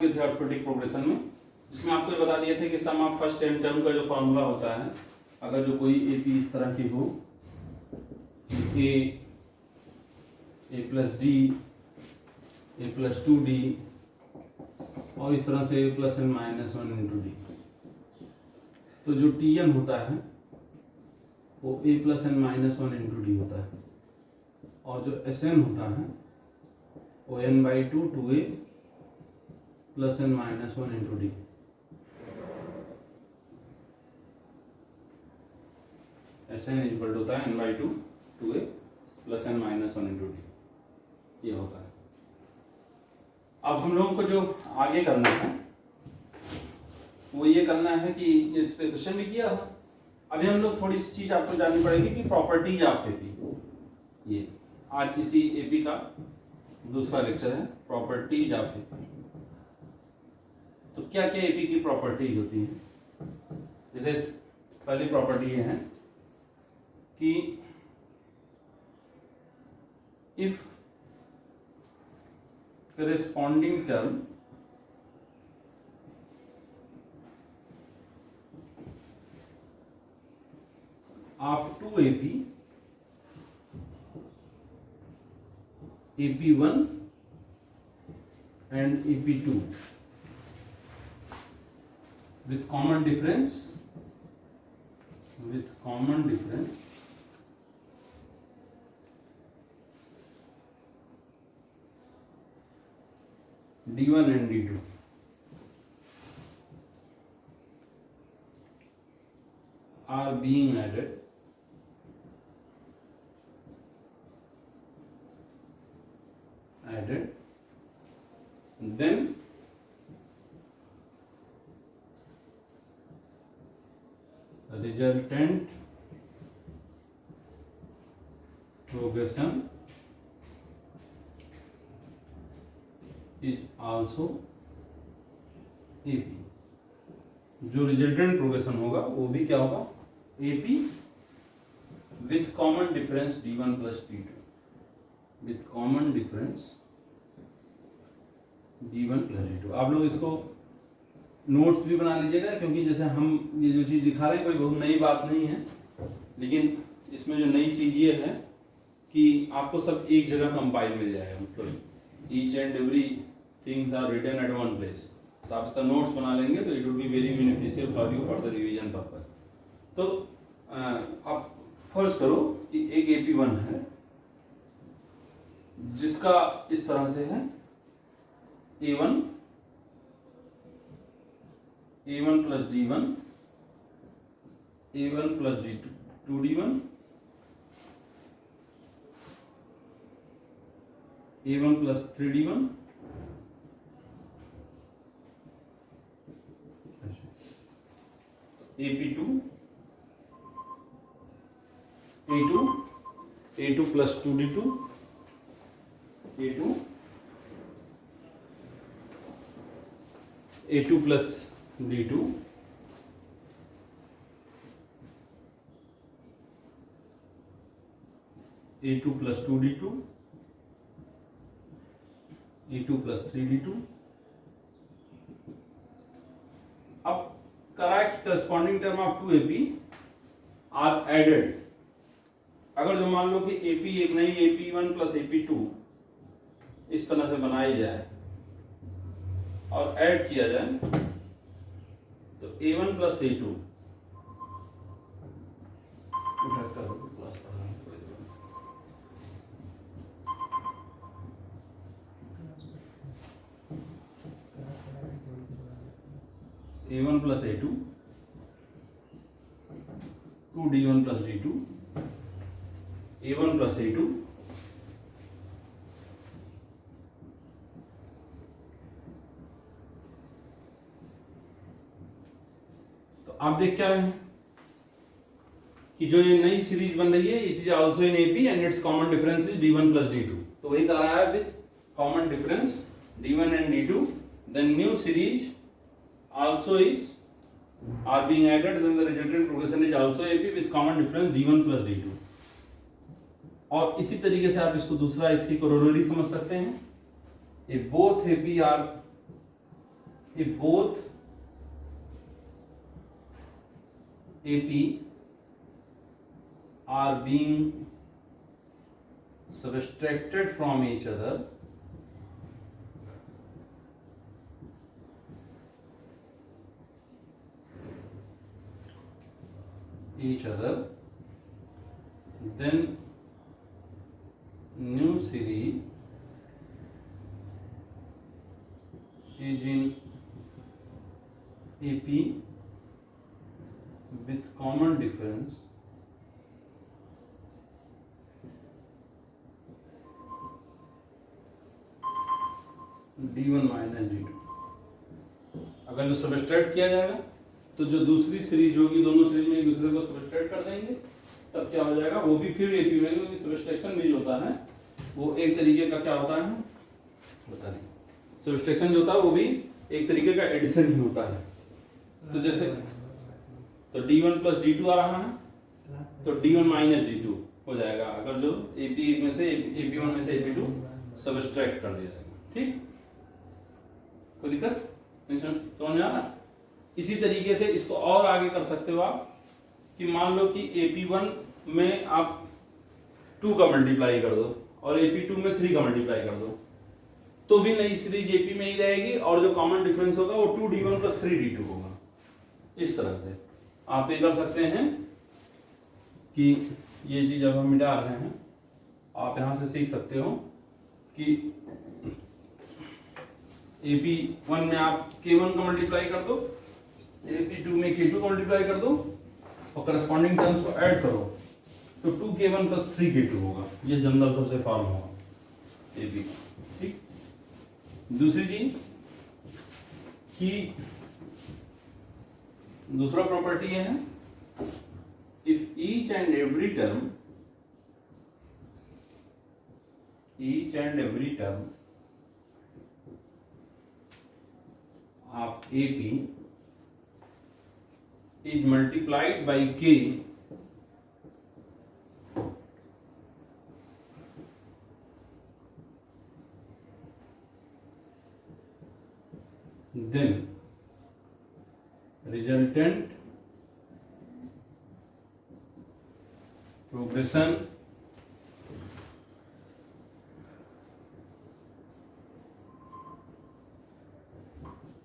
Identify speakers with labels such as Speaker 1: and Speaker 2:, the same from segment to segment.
Speaker 1: थे arithmetic progression में, जिसमें आपको ये बता दिए थे कि सम ऑफ फर्स्ट एन टर्म का जो फॉर्मूला होता है, अगर जो कोई ए पी इस तरह की हो, A plus D, A plus 2d और इस तरह से A plus N minus 1 into D, तो जो टी एन होता है वो A plus N minus 1 into D होता है, और जो एस एन होता है वो N by two A plus N minus 1 into D. S N equal to होता है N by two A plus N minus 1 into D, ये होता है। अब हम लोगों को जो आगे करना है वो ये करना है कि इस पे क्वेश्चन भी किया था। अभी हम लोग थोड़ी सी चीज आपको जाननी पड़ेगी कि प्रॉपर्टीज ऑफ एपी, ये आज इसी एपी का दूसरा लेक्चर है, प्रॉपर्टीज ऑफ एपी। तो क्या क्या एपी की प्रॉपर्टीज होती हैं? जैसे पहली प्रॉपर्टी ये है कि if corresponding term of two AP, AP1 and AP2 with common difference D1 and D2 are being added then resultant progression is also AP। जो रिजल्टेंट प्रोग्रेशन होगा वो भी क्या होगा? AP with common difference D1 plus D2, with common difference D1 plus D2। आप लोग इसको notes भी बना लीजिएगा, क्योंकि जैसे हम ये जो चीज़ दिखा रहे हैं कोई बहुत नई बात नहीं है, लेकिन इसमें जो नई चीज़ ये है कि आपको सब एक जगह कंपाइल मिल जाएगा, मतलब each and every things are written at one place. तो आप इसका नोट्स बना लेंगे तो it would be very beneficial for you for the revision purpose. तो आप फर्ज करो कि एक AP1 है जिसका इस तरह से है A1 plus D1, A1 plus D2 D1, A1 plus 3D1, AP2 A2 plus 2D2, A2 plus D2, A2 plus 2D2, A2 plus 3D2। अब करा कि corresponding term of two AP are added. अगर जो मान लो कि AP एक नई AP1 plus AP2 इस तरह से बनाई जाए और ऐड किया जाए तो A1 plus A2 A1 plus A2 2D1 plus D2 A1 plus A2 तो आप देख क्या रहे हैं कि जो ये नई सीरीज बन रही है it is also in AP and its common difference is D1 plus D2। तो वही कह रहा है with common difference D1 and D2 then new series also is are being added, then the resultant progression is also AP with common difference D1 plus D2। और इसी तरीके से आप इसको दूसरा इसकी कोरोलरी समझ सकते हैं, if both AP are if both AP are being subtracted from each other, then new series is in AP with common difference D1 minus D2। अगर जो सबट्रैक्ट किया जाएगा तो जो दूसरी सीरीज होगी, दोनों सीरीज में एक दूसरे को सबट्रैक्ट कर देंगे, तब क्या हो जाएगा, वो भी फिर AP में, क्योंकि सबट्रैक्शन भी जो होता है वो एक तरीके का क्या होता है, बता दें, सबट्रैक्शन जो होता है वो भी एक तरीके का एडिशन ही होता है। तो जैसे तो D1 प्लस D2 आ रहा है, तो D1 माइनस D2 हो जाएगा अगर जो AP में से AP1 में से AP2 सबट्रैक्ट कर दिया जाएगा। ठीक, कोई दिक्कत समझ में आ रहा? इसी तरीके से इसको और आगे कर सकते हो आप कि मान लो कि AP1 में आप 2 का मल्टीप्लाई कर दो और AP2 में 3 का मल्टीप्लाई कर दो, तो भी नई सीरीज AP में ही रहेगी और जो कॉमन डिफरेंस होगा वो 2D1 प्लस 3D2 होगा। इस तरह से आप ये कर सकते हैं कि ये चीज अब हम मिटा रहे हैं, आप यहां से सीख सकते हो कि AP1 में आप K1 का मल्टीप्लाई कर दो, AP2 में K2 का मल्टीप्लाई कर दो और करस्पॉन्डिंग टर्म्स को ऐड करो तो 2K1 प्लस 3K2 होगा। ये जनरल सबसे फॉर्म होगा AP। ठीक, दूसरी चीज कि दूसरा प्रॉपर्टी है, if each and every term of AP is multiplied by K, then resultant progression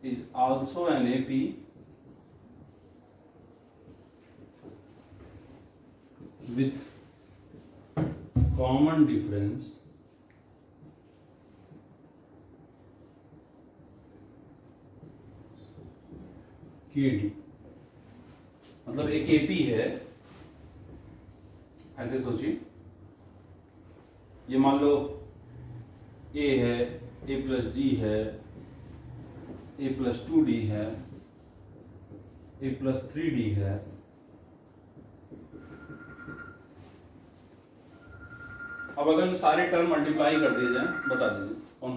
Speaker 1: is also an AP with common difference KD। मतलब एक AP है, ऐसे सोचिए, ये मान लो A है, A प्लस D है, A प्लस 2D है, A प्लस 3D है, अब अगर सारे टर्म मल्टीप्लाई कर दिए जाए, बता दीजिए कौन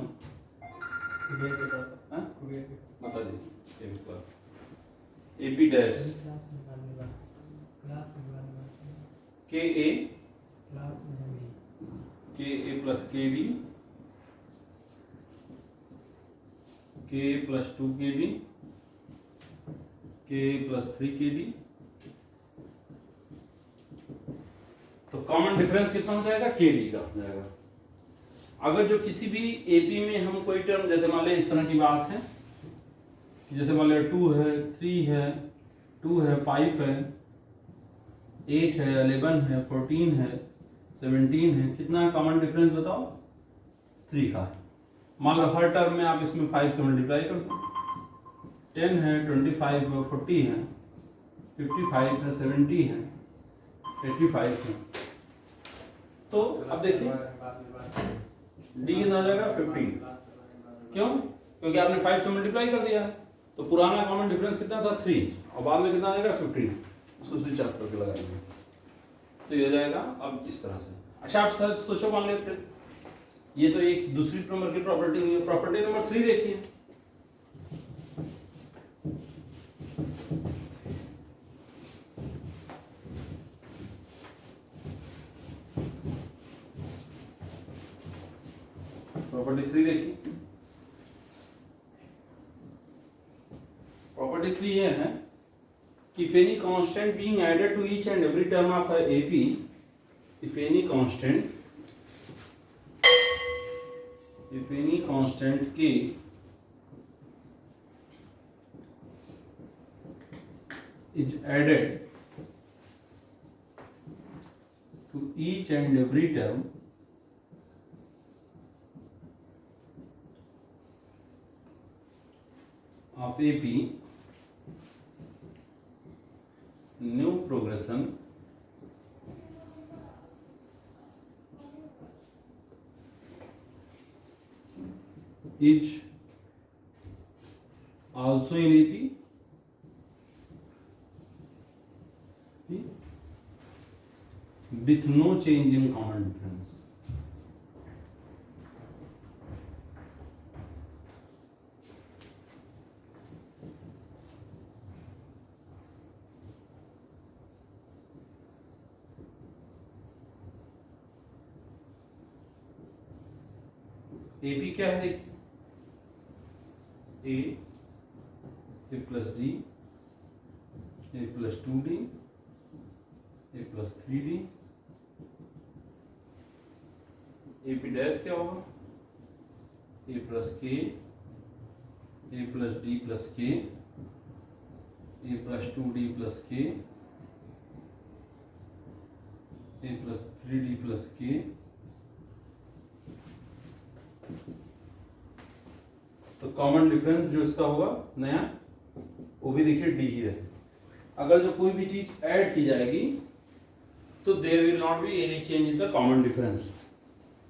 Speaker 1: है, बता दीजिए। AP dash KA plus KD, K plus 2KB, K plus 3KB, तो कॉमन डिफरेंस कितना हो जाएगा, KD का हो जाएगा। अगर जो किसी भी AP में हम कोई टर्म, जैसे मान लें इस तरह की बात है कि जैसे मान लें 2 है, 3 है, 2 है, 5 है, 8 है, 11 है, 14 है, 17 है, कितना कॉमन डिफरेंस बताओ, 3 का। मान लो हर टर्म में आप इसमें 5 से मल्टीप्लाई कर दो, 10 है, 25 है, 40 है, 55 है, 70 है, 85 है, तो अब देखिए D कितना हो जाएगा, 15। क्यों? क्योंकि आपने 5 से मल्टीप्लाई कर दिया है, तो पुराना कॉमन डिफरेंस कितना था, 3, और बाद में कितना आ जाएगा, 15। उसको स्विच ऑफ करके लगाएंगे तो ये हो जाएगा। अब इस तरह से, अच्छा आप सर सोचो, मान लेते ये तो एक दूसरी नंबर की प्रॉपर्टी हुई है, प्रॉपर्टी नंबर 3 देखिए, प्रॉपर्टी 3 देखिए, प्रॉपर्टी 3 ये है कि if any constant being added to each and every term of a AP, if any constant K is added to each and every term of AP, new progression is also in AP with no change in common difference. AP क्या है देखिए, A plus D, A plus 2D, A plus 3D, AP dash क्या होगा, A plus K, A plus D plus K, A plus 2D plus K, A plus 3D plus K. तो common difference जो इसका होगा नया, वो भी देखिए डी ही रहे। अगर जो कोई भी चीज ऐड की जाएगी तो there will not be any change in the common difference.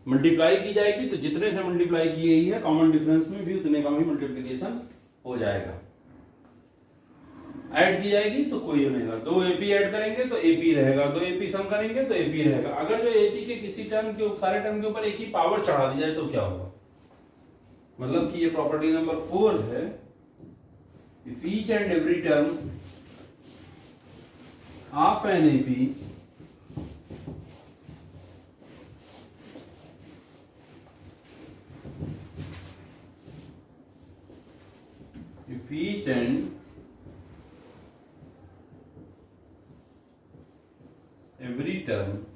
Speaker 1: Multiply की जाएगी तो जितने से मल्टीप्लाई की गई है कॉमन डिफरेंस में भी उतने का भी मल्टीप्लिकेशन हो जाएगा। ऐड की जाएगी तो कोई नहीं होगा, 2 AP ऐड करेंगे तो AP रहेगा, 2 AP सम करेंगे तो AP रहेगा। अगर जो AP के किसी टर्म के सारे टर्म के ऊपर एक ही पावर चढ़ा दी जाए तो क्या होगा, मतलब कि ये प्रॉपर्टी नंबर 4 है, if each and every term of an AP if each and every term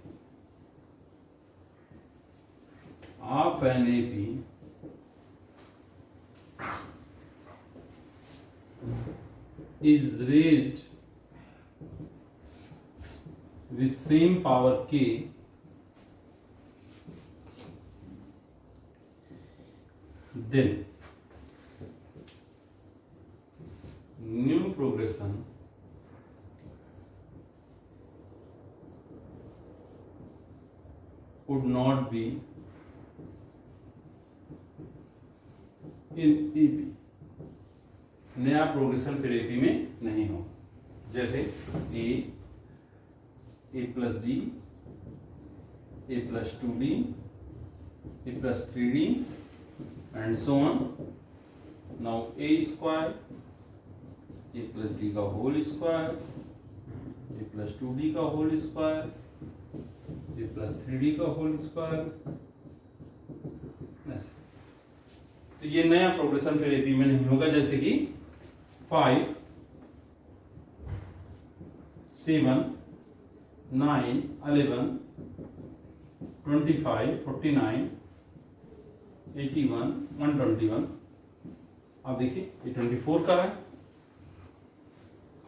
Speaker 1: of an AP is raised with same power K, then new progression would not be in AP। नया progression फिर AP में नहीं हो। जैसे A plus D, A plus 2D, A plus 3D and so on। Now A square, A plus D का whole square, A plus 2D का whole square, A plus 3D का whole square. तो ये नया प्रोग्रेशन फिर AP में नहीं होगा। जैसे कि 5, 7, 9, 11, 25, 49, 81, 121। अब देखिए ये 24 का है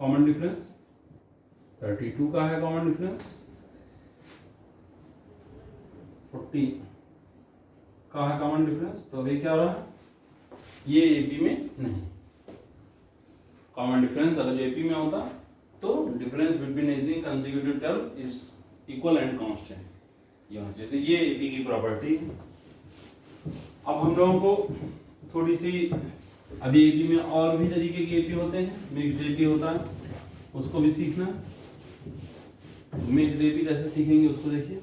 Speaker 1: कॉमन डिफरेंस, 32 का है कॉमन डिफरेंस, 40 का है कॉमन डिफरेंस। तो अभी क्या हो रहा है, ये AP में नहीं। कॉमन डिफरेंस अगर जो AP में होता तो difference between any consecutive term is equal and constant, ये होना चाहिए। तो ये AP की प्रॉपर्टी है। अब हम लोगों को थोड़ी सी, अभी AP में और भी तरीके के AP होते हैं, मिक्स्ड AP होता है, उसको भी सीखना। मिक्स्ड AP कैसे सीखेंगे उसको देखिए।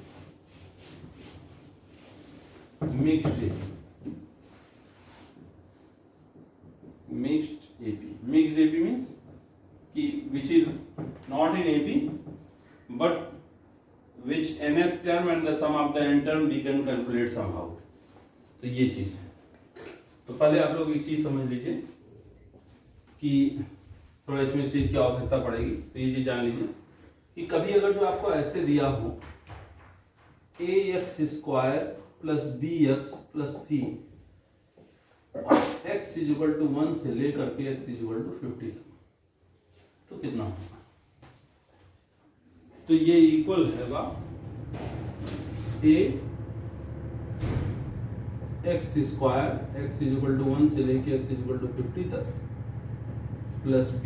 Speaker 1: Mixed AP, mixed AP means कि which is not in AP but which nth term and the sum of the n term we can calculate somehow। तो ये चीज है। तो पहले आप लोग एक चीज समझ लीजिए कि थोड़ा इसमें इस चीज की आवश्यकता पड़ेगी, तो ये चीज जान लीजिए कि कभी अगर जो आपको ऐसे दिया हो ax square plus B X plus C, x is equal to 1 से लेकर के x इज इक्वल टू 50 तक, तो कितना होगा? तो ये इक्वल होगा a x square x is equal to 1 से लेके x इज इक्वल टू 50 तक प्लस b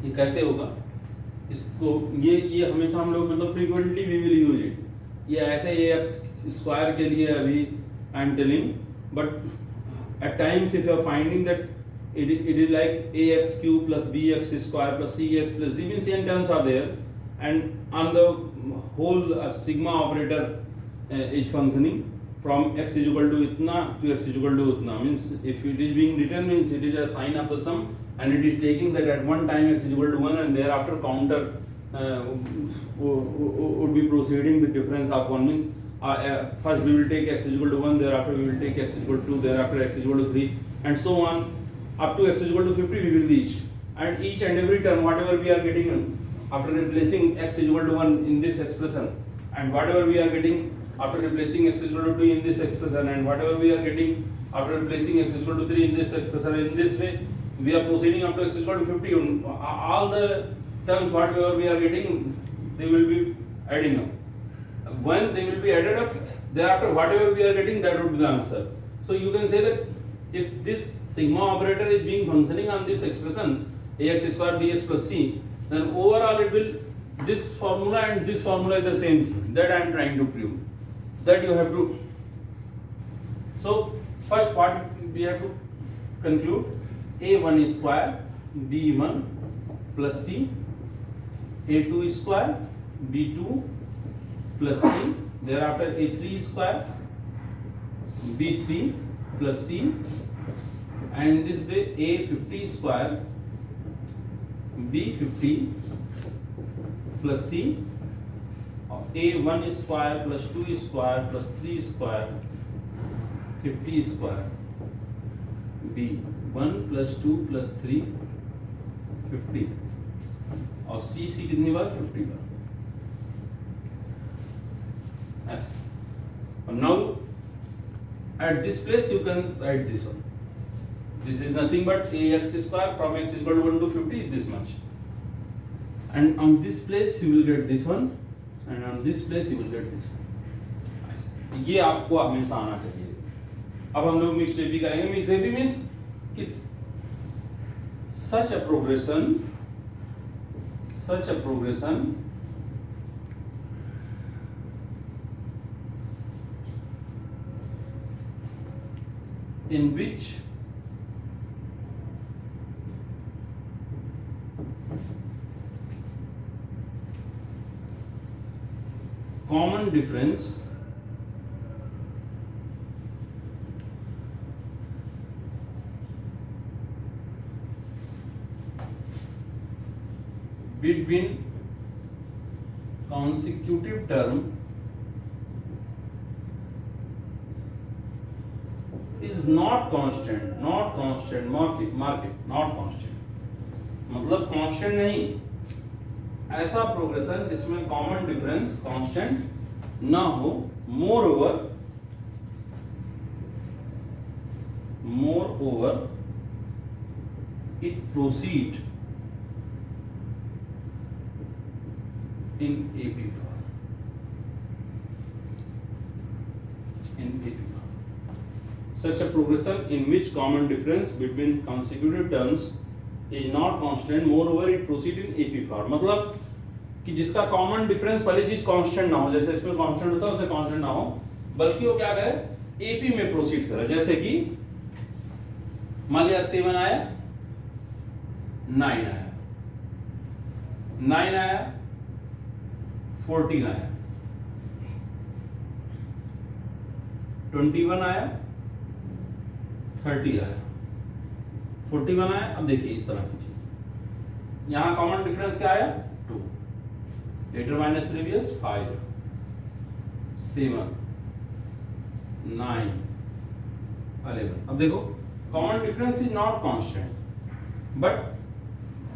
Speaker 1: ये कैसे होगा इसको, ये हमेशा हम लोग मतलब frequently we will use it, ये ऐसे एक्स स्क्वायर के लिए अभी I am telling, but at times if you are finding that it is like ax cube plus bx square plus cx plus d, means n terms are there, and on the whole sigma operator is functioning from x is equal to itna to x is equal to utna, means if it is being written means it is a sign of the sum, and it is taking that at one time x is equal to 1 and thereafter counter would be proceeding with difference of 1, means first we will take x is equal to 1, thereafter we will take x is equal to 2, thereafter x is equal to 3, and so on up to x is equal to 50 we will reach, and each and every term whatever we are getting after replacing x is equal to 1 in this expression, and whatever we are getting after replacing x is equal to 2 in this expression, and whatever we are getting after replacing x is equal to 3 in this expression, in this way we are proceeding up to x is equal to 50. All the terms whatever we are getting, they will be adding up. When they will be added up, thereafter whatever we are getting, that would be the answer. So you can say that if this sigma operator is being functioning on this expression ax square bx plus c, then overall it will, this formula and this formula is the same thing, that I am trying to prove, that you have to. So first part we have to conclude a1 square b1 plus c, a2 square b2 plus c, thereafter a3 square b3 plus c, and in this way a50 square b50 plus c, a1 square plus 2 square plus 3 square 50 square b1 plus 2 plus 3 50, और c कितनी बार 50 बार. Now at this place you can write this one. This is nothing but ax square from x is equal to 1 to 50 is this much, and on this place you will get this one, and on this place you will get this one. ये आपको हमेशा आना चाहिए. अब हम लोग mixed AP करेंगे. Mixed AP means कि such a progression in which common difference between consecutive term is not constant, not constant, मतलब constant नहीं, ऐसा प्रोग्रेशन जिसमें कॉमन डिफरेंस कांस्टेंट ना हो. More over it proceed in AP form. Such a progression in which common difference between consecutive terms is not constant, moreover it proceed in AP form. मतलब कि जिसका common difference पहली चीज constant ना हो, जैसे इसमें कांस्टेंट होता है उसे कांस्टेंट ना हो, बल्कि वो क्या करे एपी में प्रोसीड करे. जैसे कि मान लिया 7 आया 9 आया 9 आया 14 आया 21 आया 30 आया 41 आया. अब देखिए इस तरह की चीज, यहां कॉमन डिफरेंस क्या आया 2. Letter minus previous 5 7 9 11। अब देखो common difference is not constant, but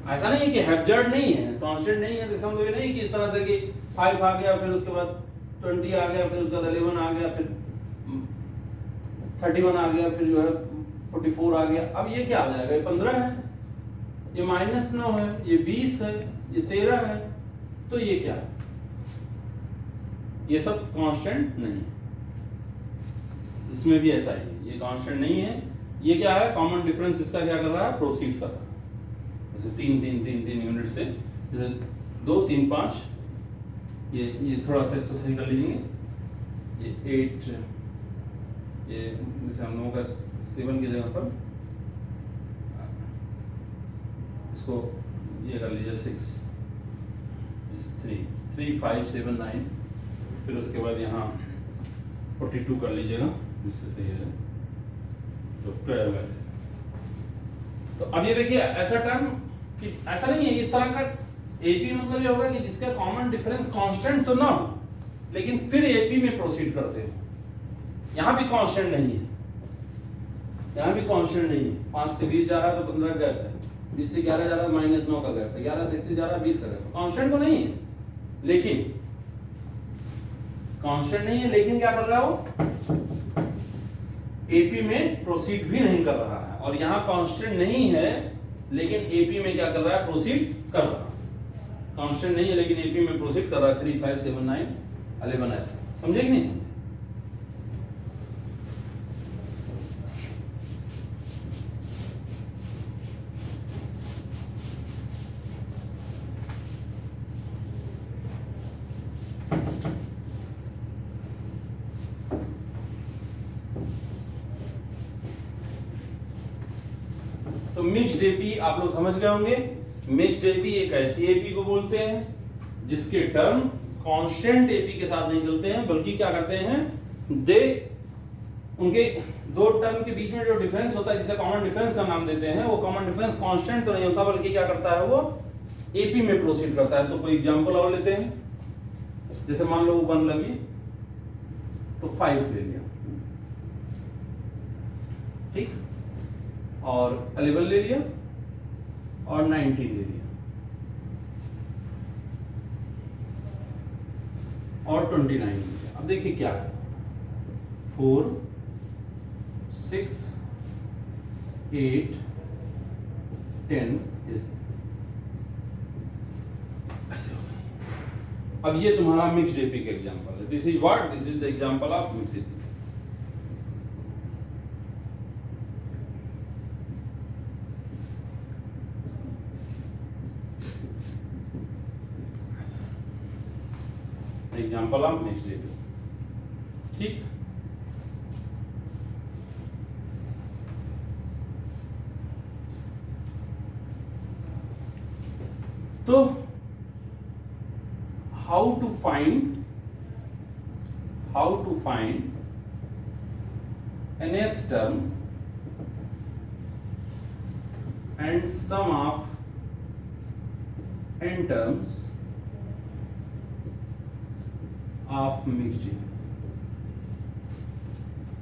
Speaker 1: ऐसा नहीं है कि हैब्जर्ड नहीं है, कांस्टेंट नहीं है, तो इसका मतलब नहीं कि इस तरह से कि 5 आ गया फिर उसके बाद 20 आ गया फिर उसके बाद 11 आ गया फिर 31 आ गया फिर जो है 44 आ गया। अब ये क्या आ जाएगा, ये 15 है, ये -9 है, ये 20 है, ये 13 है, तो ये क्या है, ये सब कांस्टेंट नहीं है। इसमें भी ऐसा ही है, ये कांस्टेंट नहीं है, ये क्या है, कॉमन डिफरेंस इसका क्या कर रहा है, प्रोसीड कर रहा है। जैसे 3 3 3 3 यूनिट से जैसे 2 3 5, ये थोड़ा सा इसको सही कर लीजिए, ये 8, ये जैसे हम लोगों का 7 की जगह पर इसको ये कर लीजिए 6 3 3 5 7 9, फिर उसके बाद यहाँ 42 कर लीजिएगा जिससे सही है, तो 12 ऐसे। तो अब ये देखिए ऐसा टर्म कि ऐसा नहीं है, इस तरह का एपी मतलब ये होगा कि जिसका कॉमन डिफरेंस कांस्टेंट तो ना हो लेकिन फिर एपी में प्रोसीड करते हो। यहां भी कांस्टेंट नहीं है, यहां भी कांस्टेंट नहीं है। 5 से 20 जा रहा है तो 15 गैप है, 20 से 11 जा रहा है -9 का गैप है, 11 से 31 जा रहा है 20 का गैप है। कांस्टेंट तो नहीं है, लेकिन कांस्टेंट नहीं है लेकिन क्या कर रहा हो, एपी में प्रोसीड भी नहीं कर रहा है। और यहां कांस्टेंट नहीं है लेकिन एपी में क्या कर रहा है, प्रोसीड कर रहा है। कांस्टेंट नहीं है लेकिन एपी में प्रोसीड कर रहा है। 3 5 7 9 11 ऐसे, समझे कि नहीं समझे? तो मिक्स्ड एपी आप लोग समझ गए होंगे। मिक्स्ड एपी एक ऐसी एपी को बोलते हैं जिसके टर्म कांस्टेंट एपी के साथ नहीं चलते हैं, बल्कि क्या करते हैं, उनके दो टर्म के बीच में जो डिफरेंस होता है जिसे कॉमन डिफरेंस का नाम देते हैं, वो कॉमन डिफरेंस कांस्टेंट तो नहीं होता बल्कि क्या करता है, वो एपी में प्रोसीड करता है। तो कोई एग्जांपल और लेते हैं, जैसे मान लो 1 लगी तो 5 ले लिया, ठीक, और 11 ले लिया और 19 ले लिया और 29 ले लिया। अब देखिए क्या है, 4 6 8 10 ऐसे हो गए। अब ये तुम्हारा मिक्स्ड एपी का एग्जांपल है। This is what, this is the example of mixed AP. Example of mixed AP, ठीक। तो how to find nth term and sum of n terms of mixed AP.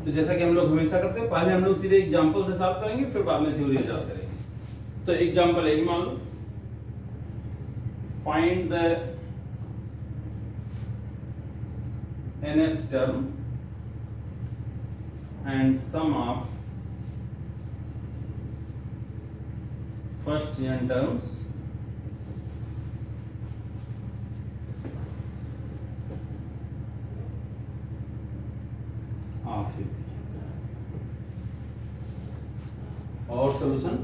Speaker 1: तो जैसा कि हम लोग हमेशा करते हैं, पहले हम लोग सीधे एग्जांपल से सॉल्व करेंगे, फिर बाद में थ्योरी याद करेंगे। तो एग्जांपल यही मान लो, find the nth term and sum of first n terms of AP. और सॉल्यूशन,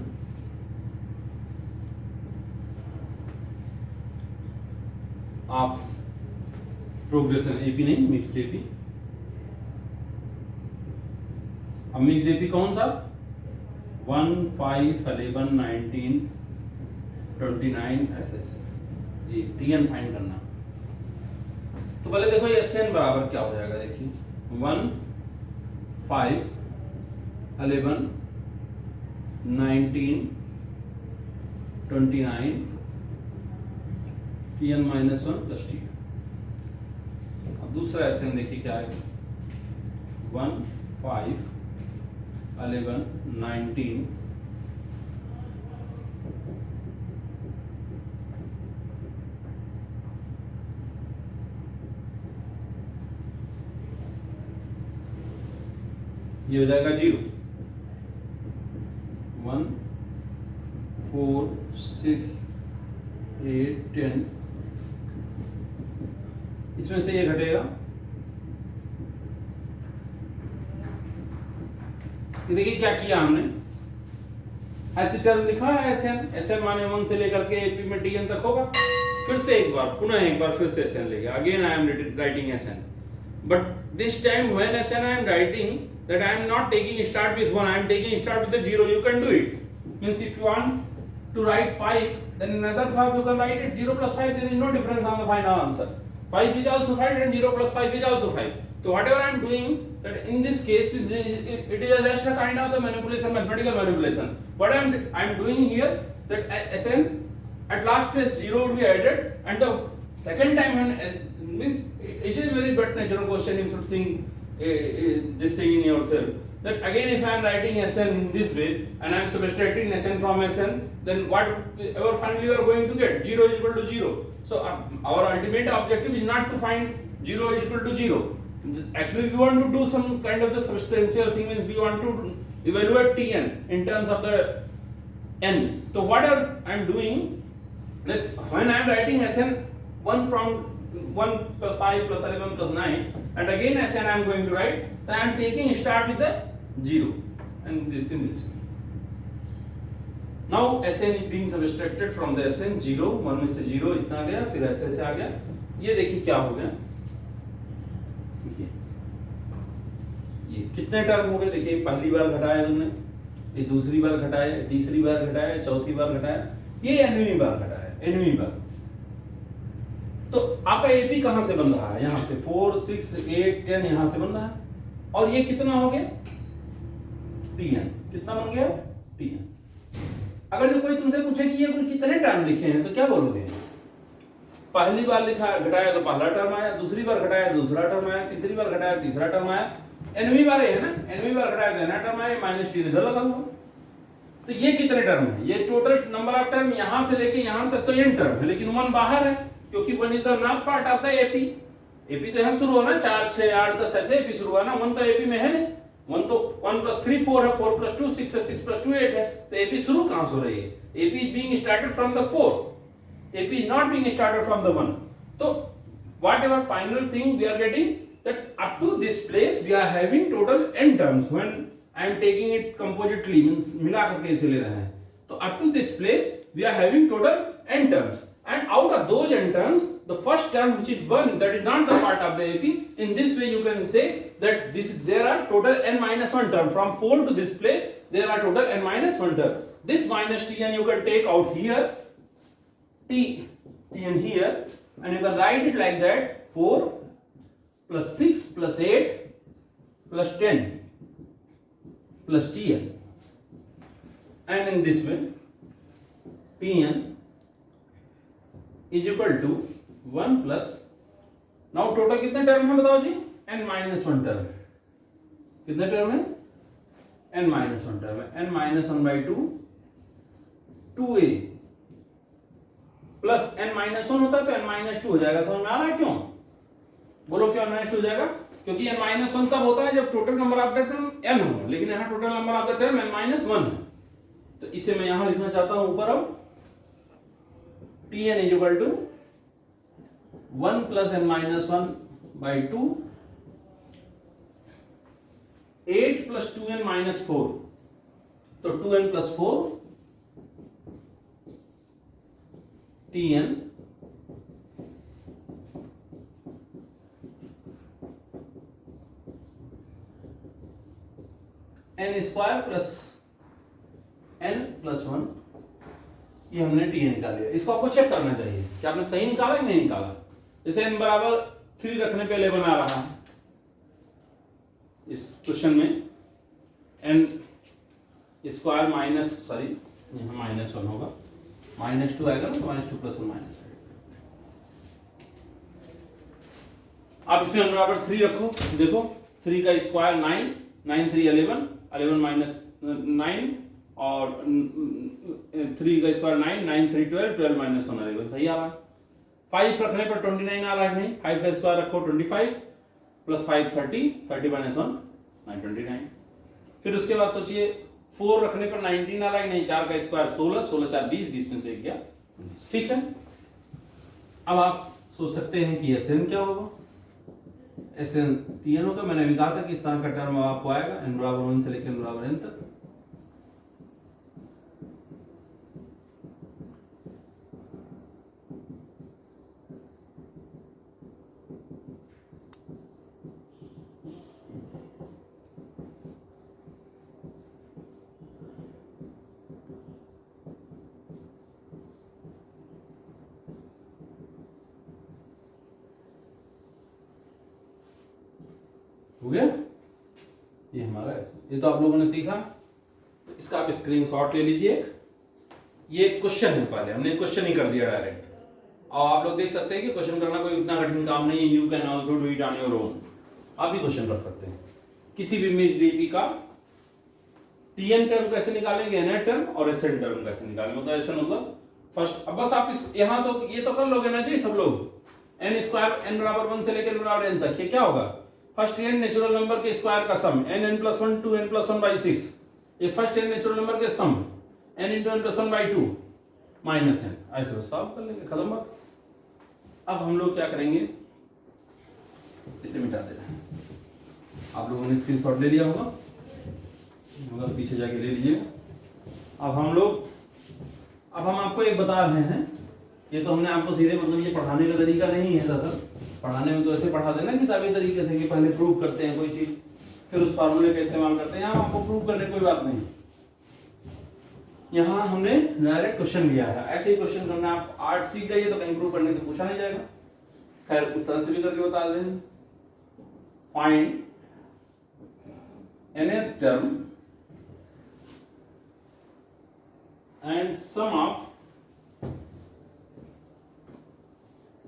Speaker 1: ऑफ प्रोग्रेशन एपी नहीं, मिक्स्ड एपी। अब मिक्स्ड एपी कौन सा, 1 5 11 19 29 ऐसे ये टीएन फाइंड करना। तो पहले देखो ये SN बराबर क्या हो जाएगा, देखिए 1 5 11 19 29 T N minus one plus T. अब दूसरा एस एन देखिए क्या है, 1 5 11 19 ये हो जाएगा 0 1 4 6 8 10, इसमें से ये घटेगा। देखिए क्या किया हमने, ऐसी टर्म लिखा है एस एन, एस एन माने 1 से लेकर के एपी में टी एन तक होगा। फिर से एक बार पुनः एक बार फिर से एस एन लेंगे, again I am writing S N, but this time when S N I am writing that I am not taking start with 1, I am taking start with the 0. You can do it. Means if you want to write 5, then another 5 you can write it 0 plus 5. There is no difference on the final answer. 5 is also 5 and 0 plus 5 is also 5. So whatever I am doing, that in this case it is just a kind of the manipulation, mathematical manipulation. What I am doing here, that Sn at last place 0 would be added, and the second time when means it is a very bad natural question. You should think this thing in yourself, that again if I am writing Sn in this way and I am subtracting Sn from Sn, then whatever finally you are going to get 0 is equal to 0. So our ultimate objective is not to find 0 is equal to 0. Actually we want to do some kind of the substantial thing, means we want to evaluate Tn in terms of the n. So what I am doing, that when I am writing Sn 1 from 1 plus 5 plus 11 plus 9, and again Sn I am going to write, so I am taking start with the 0 and this in this way. Now Sn is being subtracted from the Sn 0, 1 में से 0 इतना गया, फिर ऐसे से आ गया। ये देखिए क्या हो गया, देखिए ये कितने टर्म हो गए, देखिए पहली बार घटाया हमने, ये दूसरी बार घटाया, तीसरी बार घटाया, चौथी बार घटाया, ये nवीं बार घटाया, nवीं बार। तो आपका एपी कहां से बन रहा है, यहां से 4 6 8 10 यहां से बन रहा है, और ये कितना हो गया टीएन, कितना बन गया टीएन। अगर जो कोई तुमसे पूछे कि ये कुल कितने टर्म लिखे हैं तो क्या बोलोगे, पहली बार लिखा घटाया तो पहला टर्म आया, दूसरी बार घटाया तो दूसरा टर्म आया, तीसरी बार घटाया तीसरा टर्म आया, एनवीं बार है ना, एनवीं बार घटाया तो एन टर्म आया, माइनस टी इधर लगा हुआ। तो ये कितने टर्म है, ये टोटल नंबर ऑफ टर्म यहां से लेके यहां तक तो एन टर्म है, लेकिन 1 बाहर है, क्योंकि 1 is the not part of the AP. AP तो यहां शुरू होना 4 6 8 10 ऐसे एपी शुरू हुआ ना, 1 तो एपी में है नहीं, 1 तो 1 plus 3 4 है, 4 plus 2 6 है, 6 plus 2 8 है, तो एपी शुरू कहां से हो रही है, AP is being started from the 4, AP is not being started from the 1। तो whatever final thing we are getting, that up to this place we are having total n terms when I am taking it compositely, means मिला करके इसे ले रहे हैं, तो up to this place we are having total n terms, and out of those n terms the first term which is 1, that is not the part of the AP, in this way you can say that there are total n minus 1 term, from 4 to this place there are total n minus 1 term. This minus tn you can take out here, tn here, and you can write it like that, 4 plus 6 plus 8 plus 10 plus tn, and in this way tn is equal to 1 plus, now total कितने term है बताओ जी, n minus 1 term, कितने term है, n minus 1 term है, n minus 1 by 2 2a plus n minus 1 होता तो n minus 2 हो जाएगा, समझ में आ रहा है क्यों, बोलो क्यों n हो जाएगा, क्योंकि n minus 1 तब होता है जब total number of the term n हो, लेकिन यहाँ total number of the term n minus 1 है, तो इसे मैं यहां लिखना चाहता हूं ऊपर, अब tn is equal to 1 plus n minus 1 by 2 8 plus 2n minus 4, तो 2n plus 4 tn n square plus n plus 1, ये हमने tn निकाल लिया। इसको आपको चेक करना चाहिए कि आपने सही निकाला कि नहीं निकाला। जैसे n बराबर 3 रखने पे ले बना रहा है इस क्वेश्चन में, n स्क्वायर माइनस, सॉरी यहाँ माइनस 1 होगा, -2 आएगा ना, -2 + 1 -1, अब इसमें n बराबर 3 रखो, देखो 3 का स्क्वायर 9, 9 3 11, 11 माइनस 9 और 3 का स्क्वायर 9, 9 3 12, 12 माइनस 1 11, सही आ रहा है। 5 रखने पर 29 आ रहा है, नहीं 5 का स्क्वायर रखो 25 प्लस 5 30, 30 माइनस 1 29। फिर उसके बाद सोचिए 4 रखने पर 19 आ रहा है, नहीं 4 का स्क्वायर 16, 16 4 20, 20 में से 1 गया 19, ठीक है। अब आप सोच सकते हैं कि Sn क्या होगा, Sn Tn होगा। मैंने अभी कहा था कि इस तरह का टर्म आपको आएगा n बराबर 1 से लेकर n बराबर n तक। हो गया, ये हमारा ये तो आप लोगों ने सीखा, तो इसका आप स्क्रीनशॉट ले लीजिए। ये क्वेश्चन है, पहले हमने क्वेश्चन ही कर दिया डायरेक्ट, और आप लोग देख सकते हैं कि क्वेश्चन करना कोई इतना कठिन काम नहीं है। You can also do it on your own, आप भी क्वेश्चन कर सकते हैं। किसी भी इमेज डीपी का टीएन टर्म कैसे निकालेंगे, एन टर्म और एसएन टर्म कैसे निकालेंगे, मतलब ऐसा मतलब फर्स्ट। अब बस आप इस यहां तो ये तो कर लोगे ना जी सब लोग, एन स्क्वायर एन बराबर 1 से लेकर n बराबर n तक, ये क्या होगा, फर्स्ट n नेचुरल नंबर के स्क्वायर का सम, n n plus 1 2 n plus 1 by 6, ये फर्स्ट n नेचुरल नंबर के सम n into n plus 1 by 2 minus n, ऐसे सॉल्व कर लेंगे, खत्म बात। अब हम लोग क्या करेंगे, इसे मिटा देना। आप लोगों ने स्क्रीनशॉट ले लिया होगा, मतलब पीछे जाके ले लीजिए। अब हम आपको एक बता रहे हैं, ये तो हमने आपको सीधे मतलब ये पढ़ाने का तरीका नहीं है सर, पढ़ाने में तो ऐसे पढ़ा देना किताबी तरीके से कि पहले प्रूव करते हैं कोई चीज, फिर उस फार्मूले का इस्तेमाल करते हैं। यहाँ आपको प्रूव करने कोई बात नहीं, यहाँ हमने डायरेक्ट क्वेश्चन लिया है। ऐसे ही क्वेश्चन करना, आप आर्ट सीख जाइए तो कहीं प्रूव करने से पूछा नहीं जाएगा। खैर उस तरह से भी करके बता दें, find nth term and sum of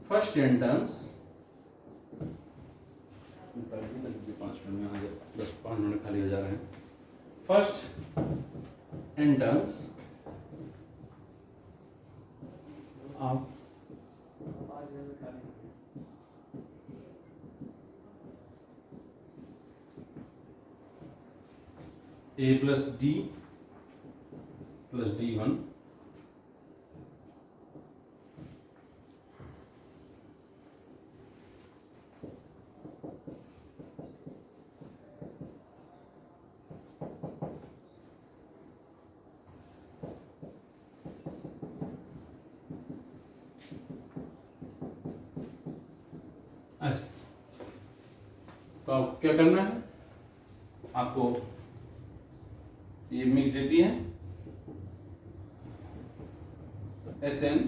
Speaker 1: first n terms, 5 minute में 5 मिनट खाली हो जा रहे हैं। First n terms of a plus d plus d1 ऐसे। तो अब क्या करना है आपको, ये मिक्स डीपी है, Sn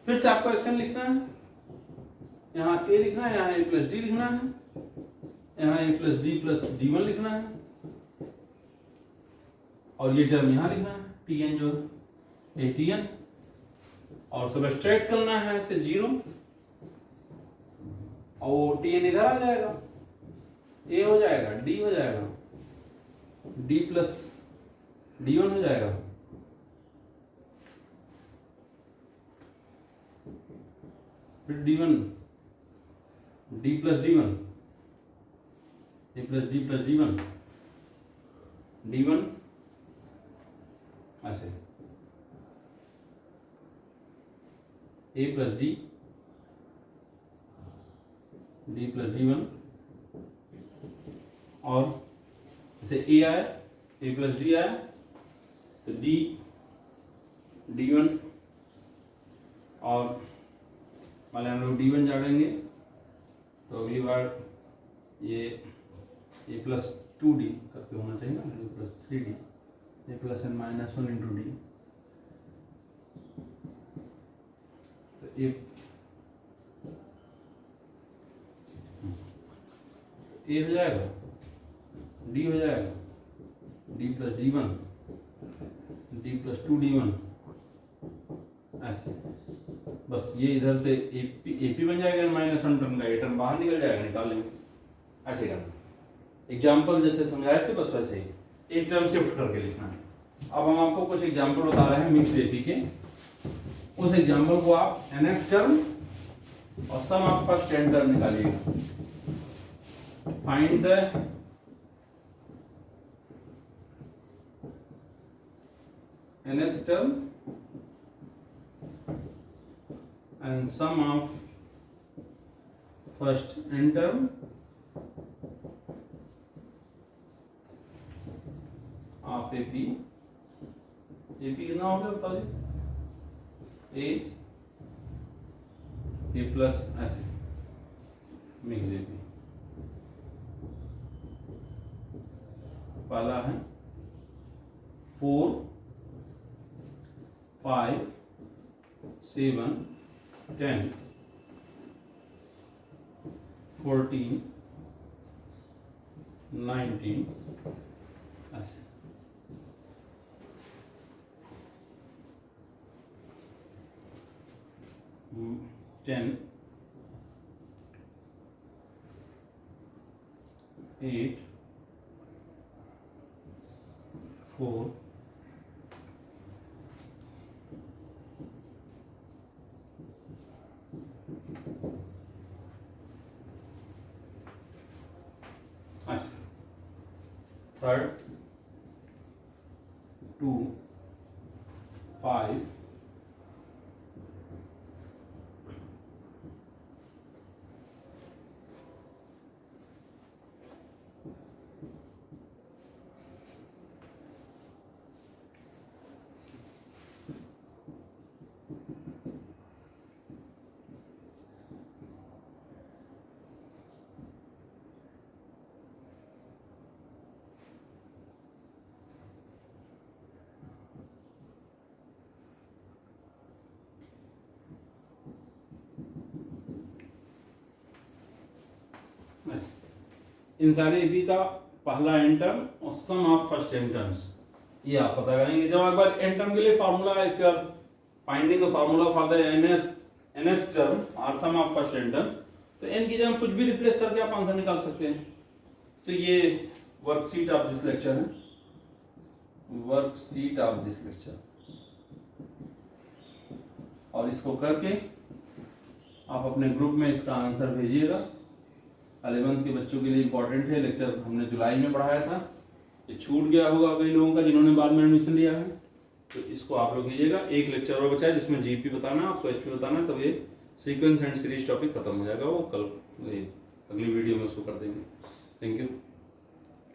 Speaker 1: फिर से आपको Sn लिखना है, यहाँ a लिखना है, यहाँ a प्लस डी लिखना है, यहाँ a plus D plus d1 लिखना है, और ये टर्म यहाँ लिखना है Tn जो है Atn, और सबट्रैक्ट करना है इससे 0, और Tn इधर आ जाएगा, a हो जाएगा, d हो जाएगा, d प्लस d1 हो जाएगा, फिर d1 d plus d1, a plus d plus d1, d1 ऐसे a plus d, d plus d1, और जैसे a आया, a प्लस d आया, तो d d1, और मान हम लोग d1 जोड़ेंगे तो अगली बार ये a प्लस 2d करके होना चाहिए ना, a plus 3d, a plus n minus 1 into D, A हो जाएगा, डी हो जाएगा, D plus D one, D plus 2d1, ऐसे। बस ये इधर से एपी बन जाएगा माइनस 1 टर्म का, ए टर्म बाहर निकल जाएगा, निकाल लेंगे। ऐसे करना, एग्जाम्पल जैसे समझाए थे बस वैसे ही एक टर्म शिफ्ट करके लिखना है। अब हम आपको कुछ एग्जाम्पल बता रहे हैं मिक्स्ड एपी के। उस एग्जाम्पल को आप nth टर्म और sum of first n term निकालिएगा। Find the nth term and sum of first n term of AP। AP कितना हो गया बताओ जी? A प्लस ऐसे मिक्स AP। पहला है 4 5 7 10 14 19 ऐसे। टेन 8 4 थर्ड 2 5 इन सारे एपी का पहला एन टर्म और sum of first N terms ये आप पता करेंगे। जब एक बार एन टर्म के लिए formula, if you are finding the formula for the nth term और sum of first N term, तो एन की जगह कुछ भी रिप्लेस करके आप आंसर निकाल सकते हैं। तो ये वर्कशीट ऑफ दिस लेक्चर है, वर्कशीट ऑफ दिस लेक्चर, और इसको करके आप अपने ग्रुप में इसका आंसर भेजिएगा। 11th के बच्चों के लिए इंपॉर्टेंट है, लेक्चर हमने जुलाई में पढ़ाया था, ये छूट गया होगा कई लोगों का जिन्होंने बाद में एडमिशन लिया है। तो इसको आप लोग कीजिएगा। एक लेक्चर और बचा है जिसमें जीपी बताना, आपको एचपी बताना, तब ये सीक्वेंस एंड सीरीज टॉपिक खत्म हो जाएगा। वो कल अगली वीडियो में उसको कर देंगे। Thank you.